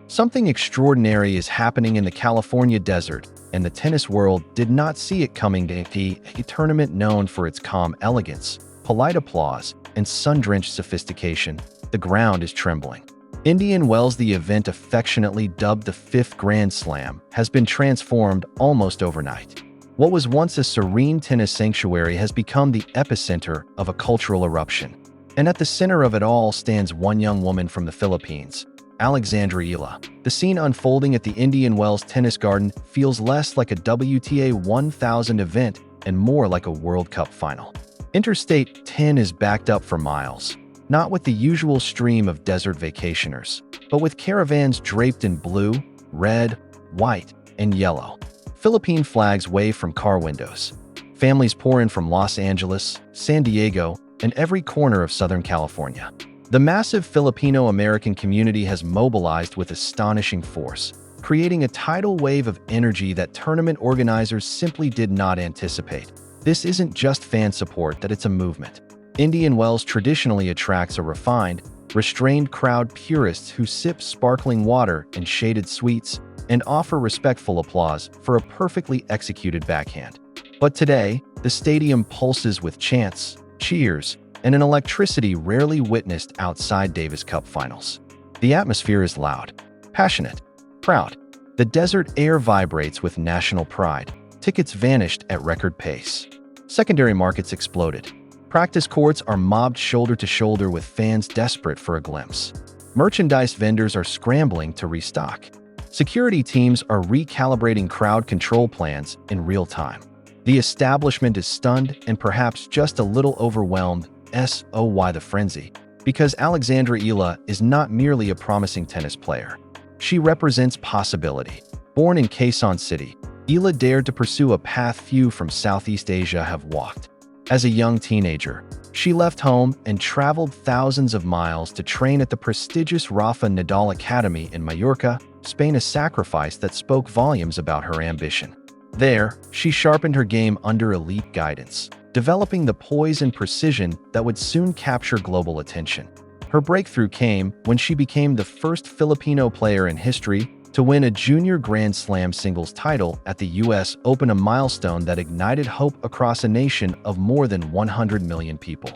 Something extraordinary is happening in the California desert, and the tennis world did not see it coming. A tournament known for its calm elegance, polite applause, and sun-drenched sophistication, the ground is trembling. Indian Wells, the event affectionately dubbed the Fifth Grand Slam, has been transformed almost overnight. What was once a serene tennis sanctuary has become the epicenter of a cultural eruption. And at the center of it all stands one young woman from the Philippines, Alexandra Eala. The scene unfolding at the Indian Wells Tennis Garden feels less like a WTA 1000 event and more like a World Cup final. Interstate 10 is backed up for miles, not with the usual stream of desert vacationers, but with caravans draped in blue, red, white, and yellow. Philippine flags wave from car windows. Families pour in from Los Angeles, San Diego, and every corner of Southern California. The massive Filipino-American community has mobilized with astonishing force, creating a tidal wave of energy that tournament organizers simply did not anticipate. This isn't just fan support, that it's a movement. Indian Wells traditionally attracts a refined, restrained crowd, purists who sip sparkling water and shaded sweets and offer respectful applause for a perfectly executed backhand. But today, the stadium pulses with chants, cheers, and an electricity rarely witnessed outside Davis Cup finals. The atmosphere is loud, passionate, proud. The desert air vibrates with national pride. Tickets vanished at record pace. Secondary markets exploded. Practice courts are mobbed shoulder to shoulder with fans desperate for a glimpse. Merchandise vendors are scrambling to restock. Security teams are recalibrating crowd control plans in real time. The establishment is stunned and perhaps just a little overwhelmed. Why the frenzy? Because Alexandra Eala is not merely a promising tennis player. She represents possibility. Born in Quezon City, Eala dared to pursue a path few from Southeast Asia have walked. As a young teenager, she left home and traveled thousands of miles to train at the prestigious Nadal Academy in Mallorca, Spain, a sacrifice that spoke volumes about her ambition. There, she sharpened her game under elite guidance, developing the poise and precision that would soon capture global attention. Her breakthrough came when she became the first Filipino player in history to win a junior Grand Slam singles title at the US Open, a milestone that ignited hope across a nation of more than 100 million people.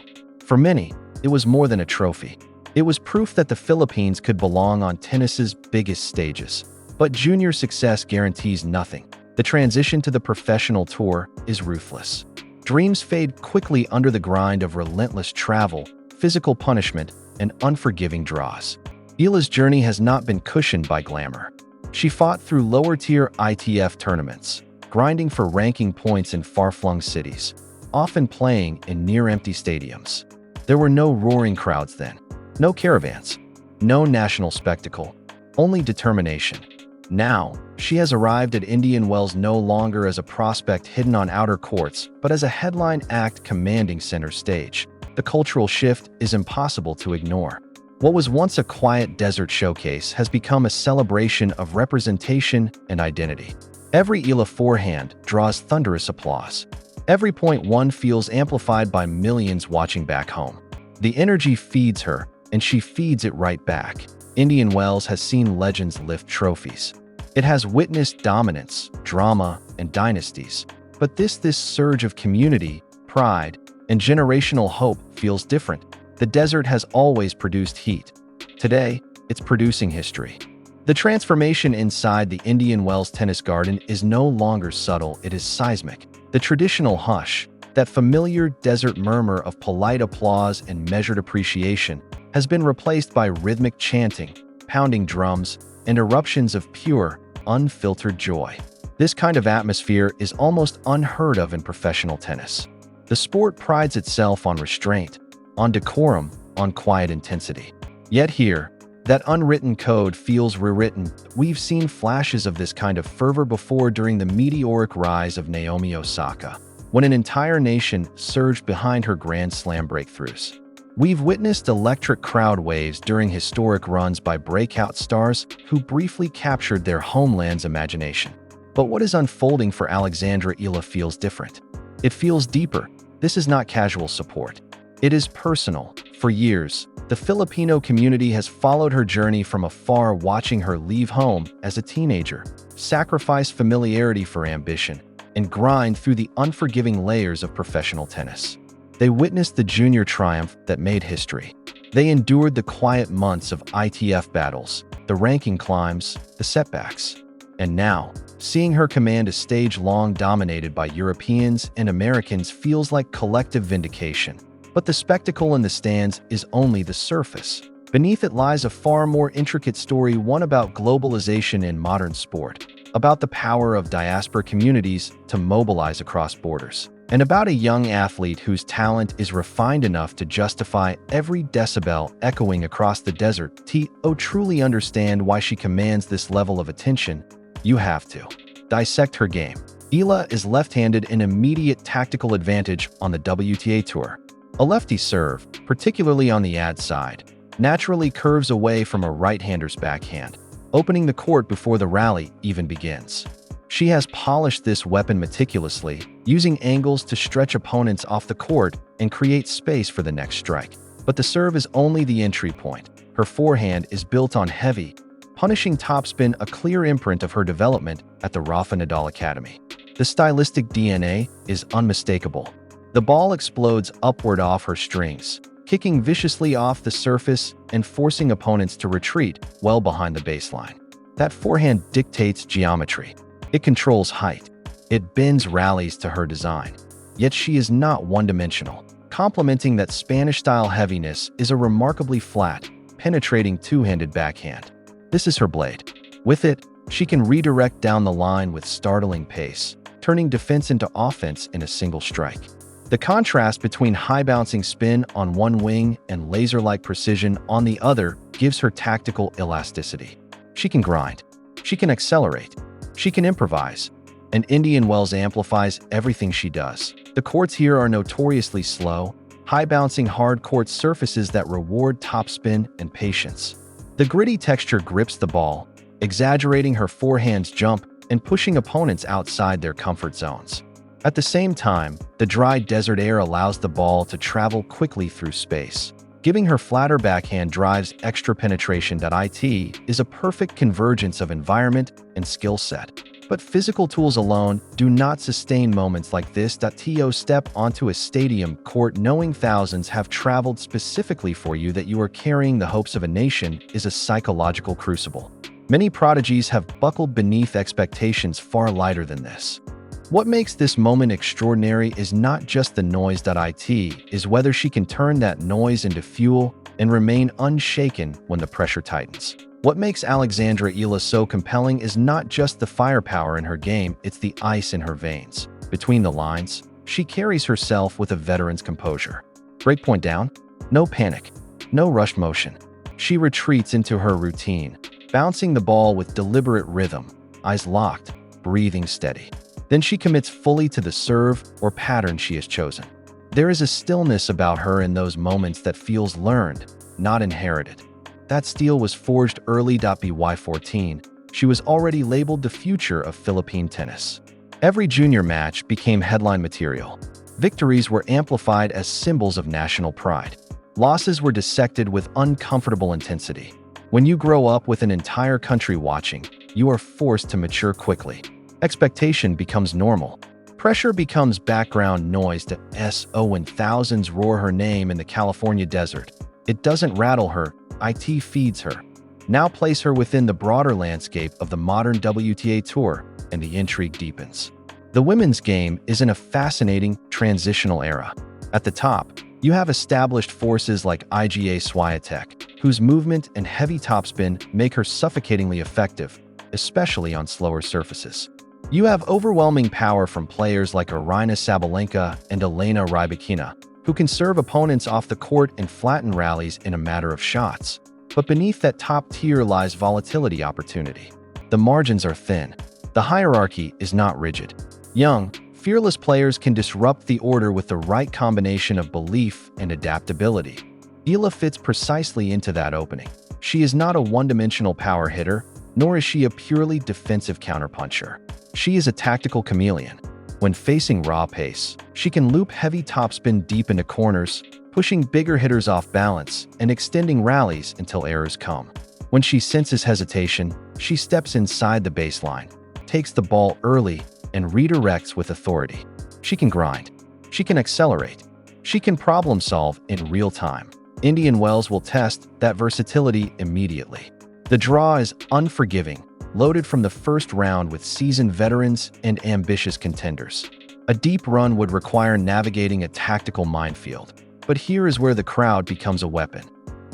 For many, it was more than a trophy. It was proof that the Philippines could belong on tennis's biggest stages. But junior success guarantees nothing. The transition to the professional tour is ruthless. Dreams fade quickly under the grind of relentless travel, physical punishment, and unforgiving draws. Eala's journey has not been cushioned by glamour. She fought through lower-tier ITF tournaments, grinding for ranking points in far-flung cities, often playing in near-empty stadiums. There were no roaring crowds then, no caravans, no national spectacle, only determination. Now, she has arrived at Indian Wells no longer as a prospect hidden on outer courts, but as a headline act commanding center stage. The cultural shift is impossible to ignore. What was once a quiet desert showcase has become a celebration of representation and identity. Every Eala forehand draws thunderous applause. Every point one feels amplified by millions watching back home. The energy feeds her, and she feeds it right back. Indian Wells has seen legends lift trophies. It has witnessed dominance, drama, and dynasties. But this surge of community, pride, and generational hope feels different. The desert has always produced heat. Today, it's producing history. The transformation inside the Indian Wells Tennis Garden is no longer subtle, it is seismic. The traditional hush, that familiar desert murmur of polite applause and measured appreciation, has been replaced by rhythmic chanting, pounding drums, and eruptions of pure, unfiltered joy. This kind of atmosphere is almost unheard of in professional tennis. The sport prides itself on restraint, on decorum, on quiet intensity. Yet here, that unwritten code feels rewritten. We've seen flashes of this kind of fervor before during the meteoric rise of Naomi Osaka, when an entire nation surged behind her Grand Slam breakthroughs. We've witnessed electric crowd waves during historic runs by breakout stars who briefly captured their homeland's imagination. But what is unfolding for Alexandra Eala feels different. It feels deeper. This is not casual support. It is personal, For years, the Filipino community has followed her journey from afar, watching her leave home as a teenager, sacrifice familiarity for ambition, and grind through the unforgiving layers of professional tennis. They witnessed the junior triumph that made history. They endured the quiet months of ITF battles, the ranking climbs, the setbacks. And now, seeing her command a stage long dominated by Europeans and Americans feels like collective vindication. But the spectacle in the stands is only the surface. Beneath it lies a far more intricate story, one about globalization in modern sport, about the power of diaspora communities to mobilize across borders, and about a young athlete whose talent is refined enough to justify every decibel echoing across the desert. To truly understand why she commands this level of attention, you have to dissect her game. Eala is left-handed, an immediate tactical advantage on the WTA Tour. A lefty serve, particularly on the ad side, naturally curves away from a right-hander's backhand, opening the court before the rally even begins. She has polished this weapon meticulously, using angles to stretch opponents off the court and create space for the next strike. But the serve is only the entry point. Her forehand is built on heavy, punishing topspin, a clear imprint of her development at the Nadal Academy. The stylistic DNA is unmistakable. The ball explodes upward off her strings, kicking viciously off the surface and forcing opponents to retreat well behind the baseline. That forehand dictates geometry. It controls height. It bends rallies to her design. Yet she is not one-dimensional. Complementing that Spanish-style heaviness is a remarkably flat, penetrating two-handed backhand. This is her blade. With it, she can redirect down the line with startling pace, turning defense into offense in a single strike. The contrast between high-bouncing spin on one wing and laser-like precision on the other gives her tactical elasticity. She can grind. She can accelerate. She can improvise. And Indian Wells amplifies everything she does. The courts here are notoriously slow, high-bouncing hard court surfaces that reward topspin and patience. The gritty texture grips the ball, exaggerating her forehand's jump and pushing opponents outside their comfort zones. At the same time, the dry desert air allows the ball to travel quickly through space, giving her flatter backhand drives extra penetration. It is a perfect convergence of environment and skill set. But physical tools alone do not sustain moments like this. To step onto a stadium court knowing thousands have traveled specifically for you, that you are carrying the hopes of a nation, is a psychological crucible. Many prodigies have buckled beneath expectations far lighter than this. What makes this moment extraordinary is not just the noise. Is whether she can turn that noise into fuel and remain unshaken when the pressure tightens. What makes Alexandra Eala so compelling is not just the firepower in her game, it's the ice in her veins. Between the lines, she carries herself with a veteran's composure. Breakpoint down, no panic, no rushed motion. She retreats into her routine, bouncing the ball with deliberate rhythm, eyes locked, breathing steady. Then she commits fully to the serve or pattern she has chosen. There is a stillness about her in those moments that feels learned, not inherited. That steel was forged early. By 14, she was already labeled the future of Philippine tennis. Every junior match became headline material. Victories were amplified as symbols of national pride. Losses were dissected with uncomfortable intensity. When you grow up with an entire country watching, you are forced to mature quickly. Expectation becomes normal. Pressure becomes background noise. When thousands roar her name in the California desert, it doesn't rattle her, it feeds her. Now place her within the broader landscape of the modern WTA Tour, and the intrigue deepens. The women's game is in a fascinating transitional era. At the top, you have established forces like Iga Swiatek, whose movement and heavy topspin make her suffocatingly effective, especially on slower surfaces. You have overwhelming power from players like Aryna Sabalenka and Elena Rybakina, who can serve opponents off the court and flatten rallies in a matter of shots. But beneath that top tier lies volatility opportunity. The margins are thin. The hierarchy is not rigid. Young, fearless players can disrupt the order with the right combination of belief and adaptability. Eala fits precisely into that opening. She is not a one-dimensional power hitter, nor is she a purely defensive counterpuncher. She is a tactical chameleon. When facing raw pace, she can loop heavy topspin deep into corners, pushing bigger hitters off balance and extending rallies until errors come. When she senses hesitation, she steps inside the baseline, takes the ball early, and redirects with authority. She can grind. She can accelerate. She can problem solve in real time. Indian Wells will test that versatility immediately. The draw is unforgiving, loaded from the first round with seasoned veterans and ambitious contenders. A deep run would require navigating a tactical minefield, but here is where the crowd becomes a weapon.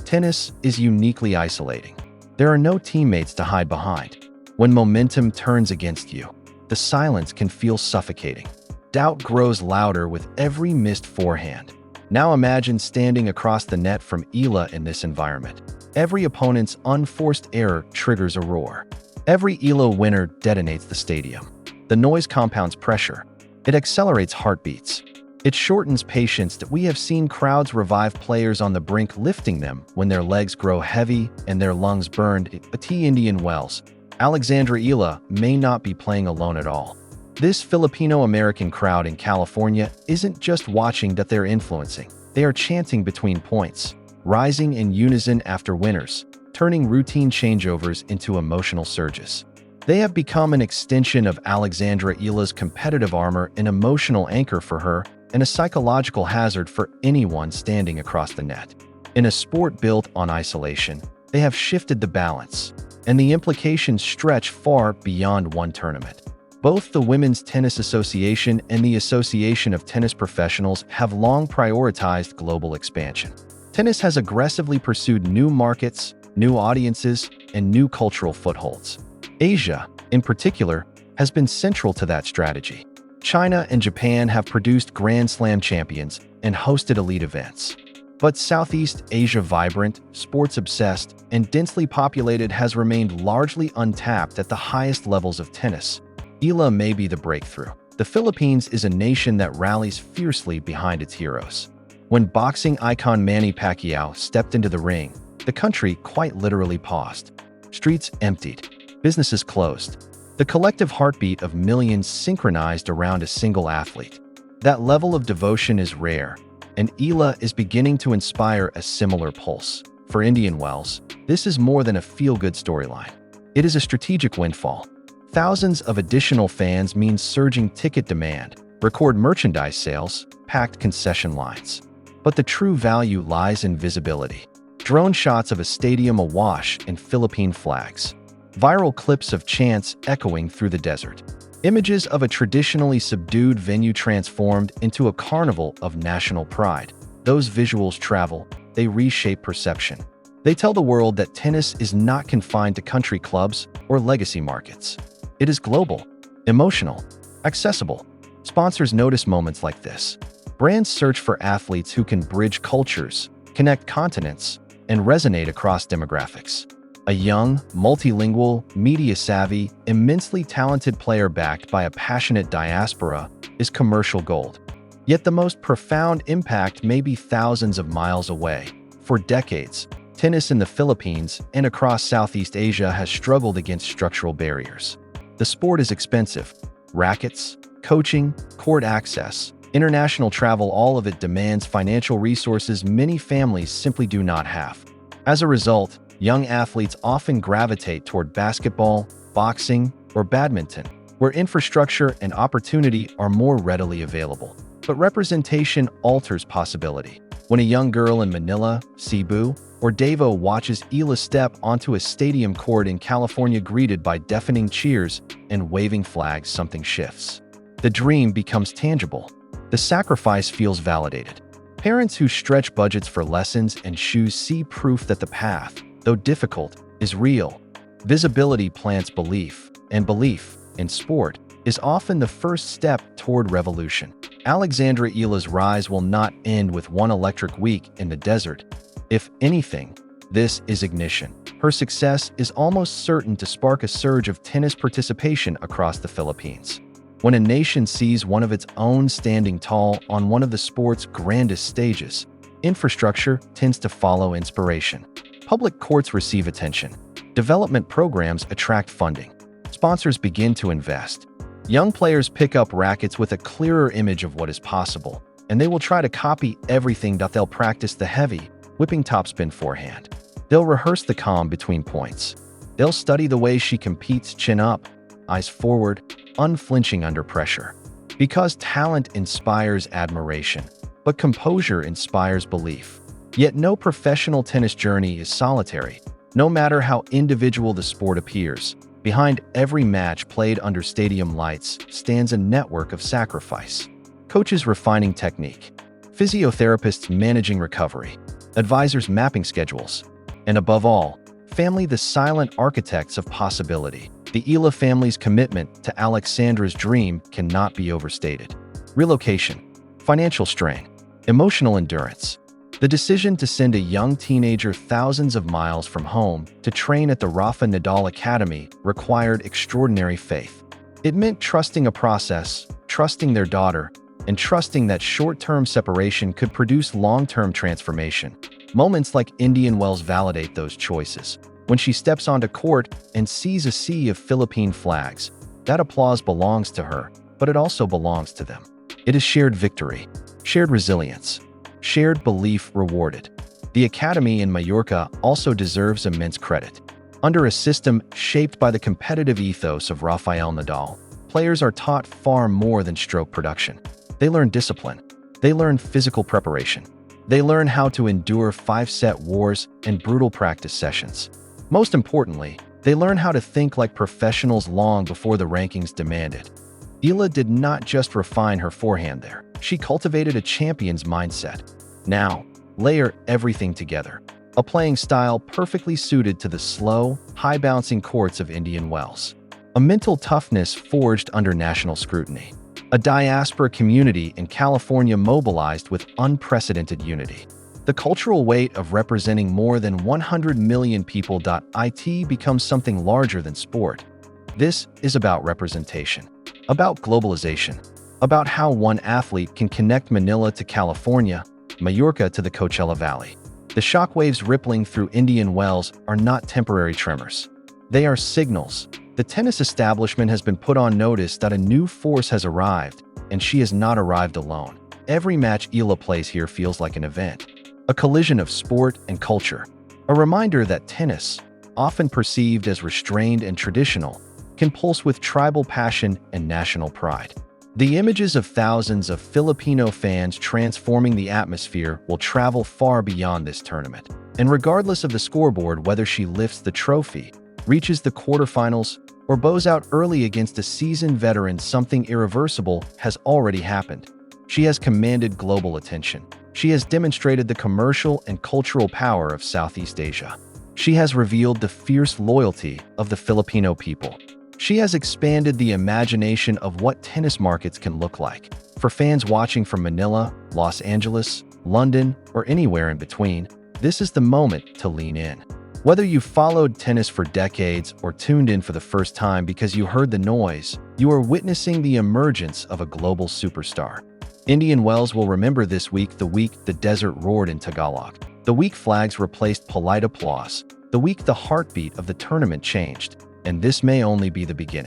Tennis is uniquely isolating. There are no teammates to hide behind. When momentum turns against you, the silence can feel suffocating. Doubt grows louder with every missed forehand. Now imagine standing across the net from Eala in this environment. Every opponent's unforced error triggers a roar. Every Eala winner detonates the stadium. The noise compounds pressure. It accelerates heartbeats. It shortens patience that we have seen crowds revive players on the brink, lifting them when their legs grow heavy and their lungs burned. Indian Wells, Alexandra Eala may not be playing alone at all. This Filipino-American crowd in California isn't just watching, that they're influencing. They are chanting between points, rising in unison after winners, turning routine changeovers into emotional surges. They have become an extension of Alexandra Eala's competitive armor, an emotional anchor for her, and a psychological hazard for anyone standing across the net. In a sport built on isolation, they have shifted the balance, and the implications stretch far beyond one tournament. Both the Women's Tennis Association and the Association of Tennis Professionals have long prioritized global expansion. Tennis has aggressively pursued new markets, new audiences, and new cultural footholds. Asia, in particular, has been central to that strategy. China and Japan have produced Grand Slam champions and hosted elite events. But Southeast Asia, vibrant, sports-obsessed, and densely populated, has remained largely untapped at the highest levels of tennis. Eala may be the breakthrough. The Philippines is a nation that rallies fiercely behind its heroes. When boxing icon Manny Pacquiao stepped into the ring, the country quite literally paused. Streets emptied. Businesses closed. The collective heartbeat of millions synchronized around a single athlete. That level of devotion is rare, and Eala is beginning to inspire a similar pulse. For Indian Wells, this is more than a feel-good storyline. It is a strategic windfall. Thousands of additional fans mean surging ticket demand, record merchandise sales, packed concession lines. But the true value lies in visibility. Drone shots of a stadium awash in Philippine flags. Viral clips of chants echoing through the desert. Images of a traditionally subdued venue transformed into a carnival of national pride. Those visuals travel, they reshape perception. They tell the world that tennis is not confined to country clubs or legacy markets. It is global, emotional, accessible. Sponsors notice moments like this. Brands search for athletes who can bridge cultures, connect continents, and resonate across demographics. A young, multilingual, media-savvy, immensely talented player backed by a passionate diaspora is commercial gold. Yet the most profound impact may be thousands of miles away. For decades, tennis in the Philippines and across Southeast Asia has struggled against structural barriers. The sport is expensive. Rackets, coaching, court access, international travel, all of it demands financial resources many families simply do not have. As a result, young athletes often gravitate toward basketball, boxing, or badminton, where infrastructure and opportunity are more readily available. But representation alters possibility. When a young girl in Manila, Cebu, or Davao watches Eala step onto a stadium court in California, greeted by deafening cheers and waving flags, something shifts. The dream becomes tangible. The sacrifice feels validated. Parents who stretch budgets for lessons and shoes see proof that the path, though difficult, is real. Visibility plants belief, and belief, in sport, is often the first step toward revolution. Alexandra Eala's rise will not end with one electric week in the desert. If anything, this is ignition. Her success is almost certain to spark a surge of tennis participation across the Philippines. When a nation sees one of its own standing tall on one of the sport's grandest stages, infrastructure tends to follow inspiration. Public courts receive attention. Development programs attract funding. Sponsors begin to invest. Young players pick up rackets with a clearer image of what is possible, and they will try to copy everything. They'll practice the heavy, whipping topspin forehand. They'll rehearse the calm between points. They'll study the way she competes chin up, eyes forward, unflinching under pressure. Because talent inspires admiration, but composure inspires belief. Yet no professional tennis journey is solitary. No matter how individual the sport appears, behind every match played under stadium lights stands a network of sacrifice. Coaches refining technique, physiotherapists managing recovery, advisors mapping schedules, and above all, family the silent architects of possibility. The Eala family's commitment to Alexandra's dream cannot be overstated. Relocation, financial strain, emotional endurance. The decision to send a young teenager thousands of miles from home to train at the Nadal Academy required extraordinary faith. It meant trusting a process, trusting their daughter, and trusting that short-term separation could produce long-term transformation. Moments like Indian Wells validate those choices. When she steps onto court and sees a sea of Philippine flags, that applause belongs to her, but it also belongs to them. It is shared victory, shared resilience, shared belief rewarded. The academy in Mallorca also deserves immense credit. Under a system shaped by the competitive ethos of Rafael Nadal, players are taught far more than stroke production. They learn discipline. They learn physical preparation. They learn how to endure 5-set wars and brutal practice sessions. Most importantly, they learn how to think like professionals long before the rankings demanded. Eala did not just refine her forehand there. She cultivated a champion's mindset. Now, layer everything together. A playing style perfectly suited to the slow, high-bouncing courts of Indian Wells. A mental toughness forged under national scrutiny. A diaspora community in California mobilized with unprecedented unity. The cultural weight of representing more than 100 million people. It becomes something larger than sport. This is about representation, about globalization, about how one athlete can connect Manila to California, Mallorca to the Coachella Valley. The shockwaves rippling through Indian Wells are not temporary tremors. They are signals. The tennis establishment has been put on notice that a new force has arrived, and she has not arrived alone. Every match Eala plays here feels like an event, a collision of sport and culture, a reminder that tennis, often perceived as restrained and traditional, can pulse with tribal passion and national pride. The images of thousands of Filipino fans transforming the atmosphere will travel far beyond this tournament. And regardless of the scoreboard, whether she lifts the trophy, reaches the quarterfinals, or bows out early against a seasoned veteran, something irreversible has already happened. She has commanded global attention. She has demonstrated the commercial and cultural power of Southeast Asia. She has revealed the fierce loyalty of the Filipino people. She has expanded the imagination of what tennis markets can look like. For fans watching from Manila, Los Angeles, London, or anywhere in between, this is the moment to lean in. Whether you've followed tennis for decades or tuned in for the first time because you heard the noise, you are witnessing the emergence of a global superstar. Indian Wells will remember this week the desert roared in Tagalog. The week flags replaced polite applause. The week the heartbeat of the tournament changed. And this may only be the beginning.